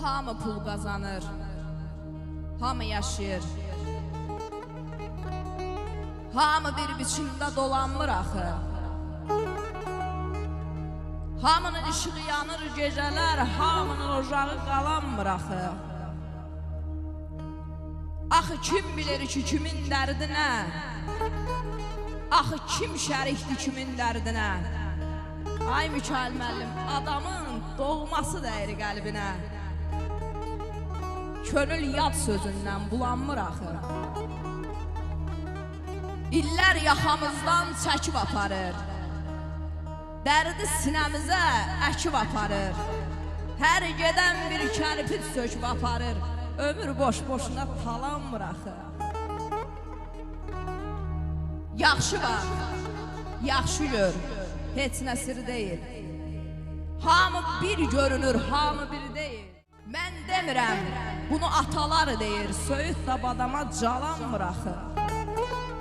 Hamı pul qazanır, hamı yaşayır. Hamı bir biçimdə dolanmır axı. Hamının işığı yanır gecələr, hamının ocağı qalanmır axı. Axı kim bilir ki kimin dərdinə? Axı kim şərikdir kimin dərdinə? Ay Mikail müəllim, adamın doğması dəyir qəlbinə. Könül yad sözündən bulanmır axı. İllər yaxamızdan çəkib aparır, dərdi sinəmizə əkib aparır. Hər gedən bir kərpic söküb aparır, ömür boş-boşuna talanmır axı. Yaxşı var, yaxşı gör, heç nə sir deyil. Hamı bir görünür, hamı bir deyil. Mən demirəm, bunu atalar deyir, söyüd də badama calanmır axı.